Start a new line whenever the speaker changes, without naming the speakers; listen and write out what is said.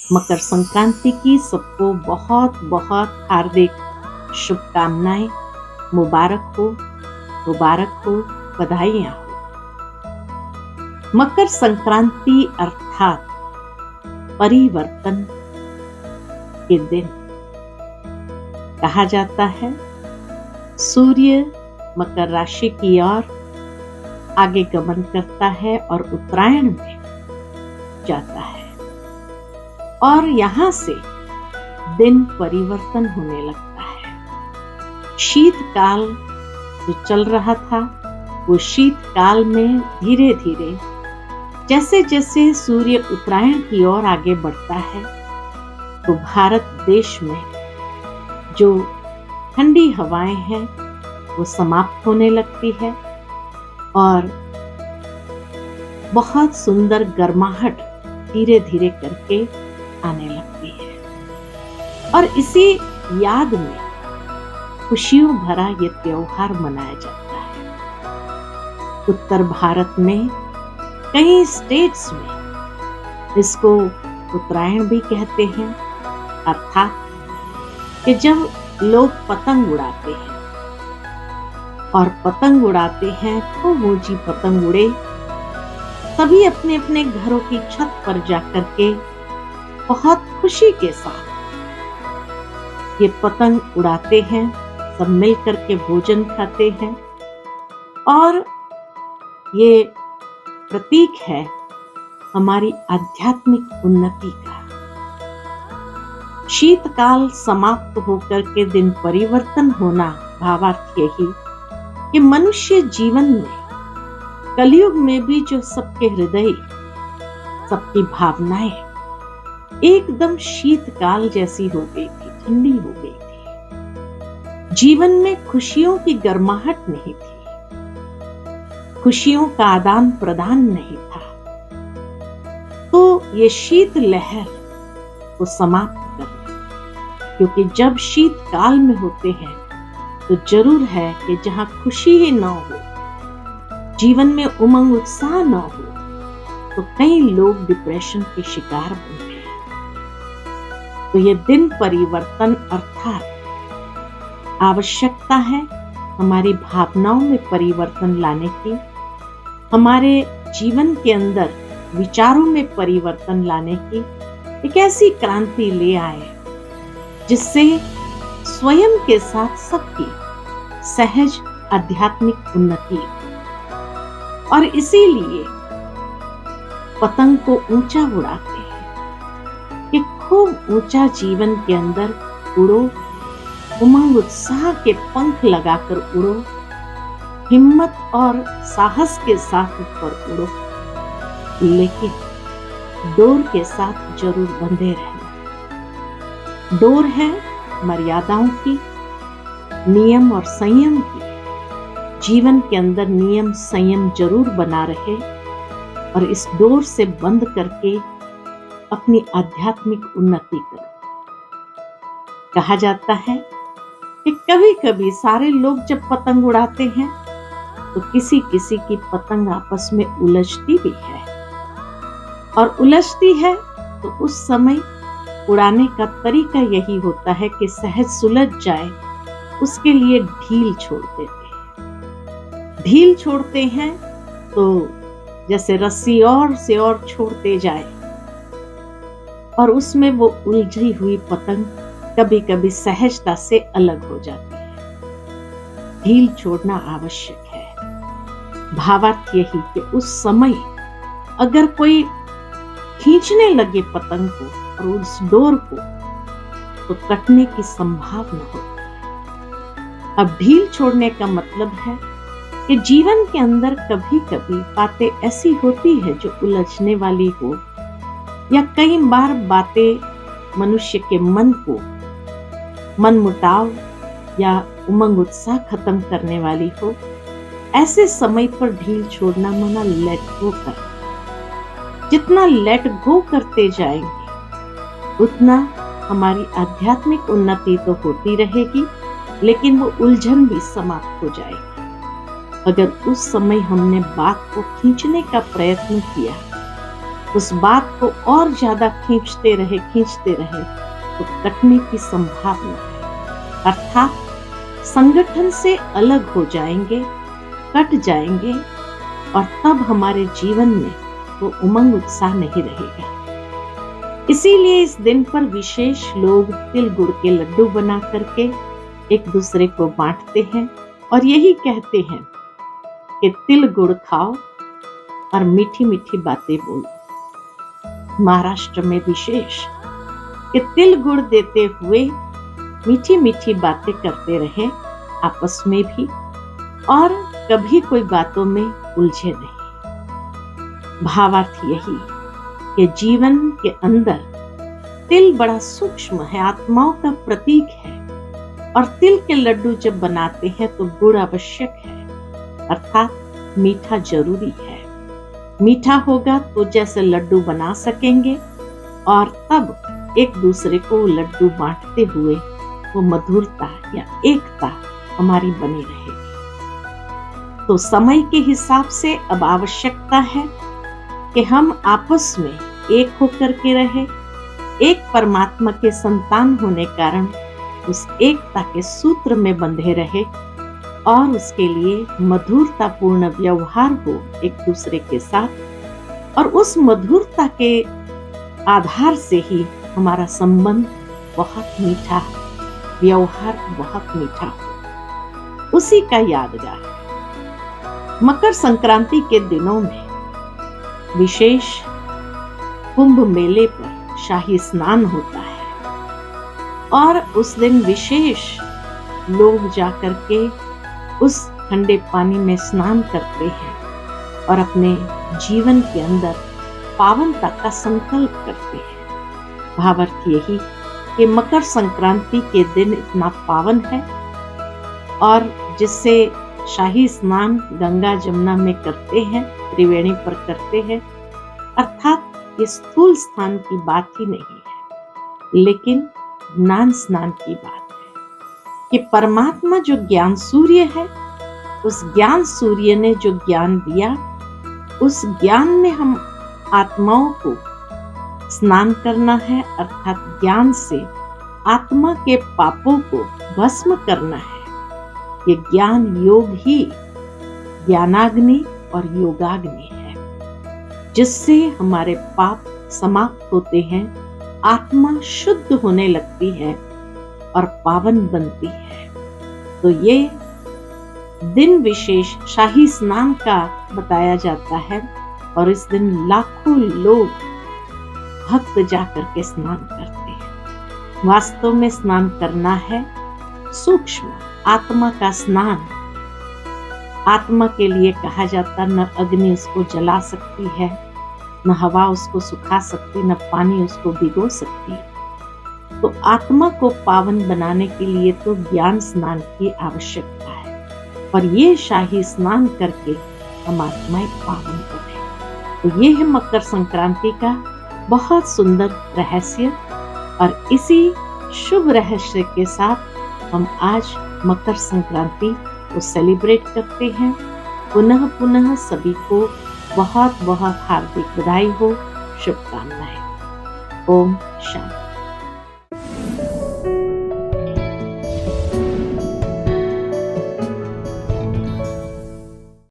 मकर संक्रांति की सबको बहुत बहुत हार्दिक शुभकामनाएं। मुबारक हो, बधाइयां हो। मकर संक्रांति अर्थात परिवर्तन के दिन कहा जाता है। सूर्य मकर राशि की ओर आगे गमन करता है और उत्तरायण में जाता है और यहां से दिन परिवर्तन होने लगता है। शीतकाल जो चल रहा था वो शीतकाल में धीरे धीरे जैसे जैसे सूर्य उत्तरायण की ओर आगे बढ़ता है तो भारत देश में जो ठंडी हवाएं हैं वो समाप्त होने लगती है और बहुत सुंदर गर्माहट धीरे धीरे करके आने लगती है और इसी याद में खुशियों भरा ये त्योहार मनाया जाता है। उत्तर भारत में कई स्टेट्स में इसको उत्तरायण भी कहते हैं, अर्थात कि जब लोग पतंग उड़ाते हैं और पतंग उड़ाते हैं तो ऊंची पतंग उड़े, सभी अपने अपने घरों की छत पर जाकर के बहुत खुशी के साथ ये पतंग उड़ाते हैं, सब मिल करके भोजन खाते हैं और ये प्रतीक है हमारी आध्यात्मिक उन्नति का। शीतकाल समाप्त होकर के दिन परिवर्तन होना भावार्थ यही कि मनुष्य जीवन में कलयुग में भी जो सबके हृदय, सबकी भावनाएं एकदम शीतकाल जैसी हो गई थी, ठंडी हो गई थी। जीवन में खुशियों की गर्माहट नहीं थी, खुशियों का आदान प्रदान नहीं था। तो ये शीत लहर को समाप्त कर, क्योंकि जब शीतकाल में होते हैं तो जरूर है कि जहां खुशी ही ना हो, जीवन में उमंग उत्साह ना हो, तो कई लोग डिप्रेशन के शिकार बनते हैं। तो ये दिन परिवर्तन अर्थात आवश्यकता है हमारी भावनाओं में परिवर्तन लाने की, हमारे जीवन के अंदर विचारों में परिवर्तन लाने की एक ऐसी क्रांति ले आए जिससे स्वयं के साथ सबकी सहज आध्यात्मिक उन्नति। और इसीलिए पतंग को ऊंचा उड़ाते हैं कि खूब ऊंचा जीवन के अंदर उड़ो, उमंग उत्साह के पंख लगाकर उड़ो, हिम्मत और साहस के साथ ऊपर उड़ो, लेकिन डोर के साथ जरूर बंधे रहना। डोर है मर्यादाओं की, नियम और संयम की। जीवन के अंदर नियम संयम जरूर बना रहे और इस डोर से बंद करके अपनी आध्यात्मिक उन्नति करो। कहा जाता है कि कभी कभी सारे लोग जब पतंग उड़ाते हैं तो किसी किसी की पतंग आपस में उलझती भी है और उलझती है तो उस समय उड़ाने का तरीका यही होता है कि सहज सुलझ जाए, उसके लिए ढील छोड़ देते हैं। ढील छोड़ते हैं तो जैसे रस्सी और से और छोड़ते जाए और उसमें वो उलझी हुई पतंग कभी कभी सहजता से अलग हो जाती है। ढील छोड़ना आवश्यक है। भावार्थ यही कि उस समय अगर कोई खींचने लगे पतंग को और उस डोर को तो कटने की संभावना होती है। अब ढील छोड़ने का मतलब है कि जीवन के अंदर कभी कभी बातें ऐसी होती है जो उलझने वाली हो, या कई बार बातें मनुष्य के मन को मन मुटाव या उमंग उत्साह खत्म करने वाली हो। ऐसे समय पर ढील छोड़ना माना लेट गो कर। जितना लेट गो करते जाएंगे उतना हमारी आध्यात्मिक उन्नति तो होती रहेगी, लेकिन वो उलझन भी समाप्त हो जाएगी। अगर उस समय हमने बात को खींचने का प्रयत्न किया उस बात को और ज्यादा खींचते रहे तो कटने की संभावना है। अर्थात संगठन से अलग हो जाएंगे, कट जाएंगे, और तब हमारे जीवन में वो उमंग उत्साह नहीं रहेगा। इसीलिए इस दिन पर विशेष लोग तिल गुड़ के लड्डू बना करके एक दूसरे को बांटते हैं और यही कहते हैं कि तिल गुड़ खाओ और मीठी मीठी बातें बोलो। महाराष्ट्र में विशेष कि तिल गुड़ देते हुए मीठी मीठी बातें करते रहे आपस में भी, और कभी कोई बातों में उलझे नहीं। भावार्थ यही कि जीवन के अंदर तिल बड़ा सूक्ष्म है, आत्माओं का प्रतीक है, और तिल के लड्डू जब बनाते हैं तो गुड़ आवश्यक है, अर्थात मीठा जरूरी है। मीठा होगा तो जैसे लड्डू बना सकेंगे, और तब एक दूसरे को लड्डू बांटते हुए वो मधुरता या एकता हमारी बनी रहेगी। तो समय के हिसाब से अब आवश्यकता है कि हम आपस में एक होकर के रहे, एक परमात्मा के संतान होने कारण उस एकता के सूत्र में बंधे रहे, और उसके लिए मधुरतापूर्ण व्यवहार हो एक दूसरे के साथ, और उस मधुरता के आधार से ही हमारा संबंध बहुत मीठा, व्यवहार बहुत मीठा हो। उसी का यादगार मकर संक्रांति के दिनों में विशेष कुंभ मेले पर शाही स्नान होता है, और उस दिन विशेष लोग जाकर के उस ठंडे पानी में स्नान करते हैं और अपने जीवन के अंदर पावनता का संकल्प करते हैं। भावार्थ यही कि मकर संक्रांति के दिन इतना पावन है, और जिससे शाही स्नान गंगा जमुना में करते हैं, त्रिवेणी पर करते हैं, अर्थात ये स्थूल स्थान की बात ही नहीं है, लेकिन ज्ञान स्नान की बात है कि परमात्मा जो ज्ञान सूर्य है, उस ज्ञान सूर्य ने जो ज्ञान दिया, उस ज्ञान में हम आत्माओं को स्नान करना है, अर्थात ज्ञान से आत्मा के पापों को भस्म करना है। ये ज्ञान योग ही ज्ञानाग्नि और योगाग्नि है, जिससे हमारे पाप समाप्त होते हैं, आत्मा शुद्ध होने लगती है और पावन बनती है। तो ये दिन विशेष शाही स्नान का बताया जाता है, और इस दिन लाखों लोग भक्त जाकर के स्नान करते हैं। वास्तव में स्नान करना है सूक्ष्म आत्मा का स्नान। आत्मा के लिए कहा जाता, न अग्नि उसको जला सकती है, न हवा उसको सुखा सकती, न पानी उसको भिगो सकती। तो आत्मा को पावन बनाने के लिए तो ज्ञान स्नान की आवश्यकता है, और ये शाही स्नान करके हम आत्माएं पावन बने। तो ये है मकर संक्रांति का बहुत सुंदर रहस्य, और इसी शुभ रहस्य के साथ हम आज मकर संक्रांति को सेलिब्रेट करते हैं। पुनः पुनः सभी को बहुत बहुत हार्दिक बधाई हो, शुभकामनाएं। ओम शांति।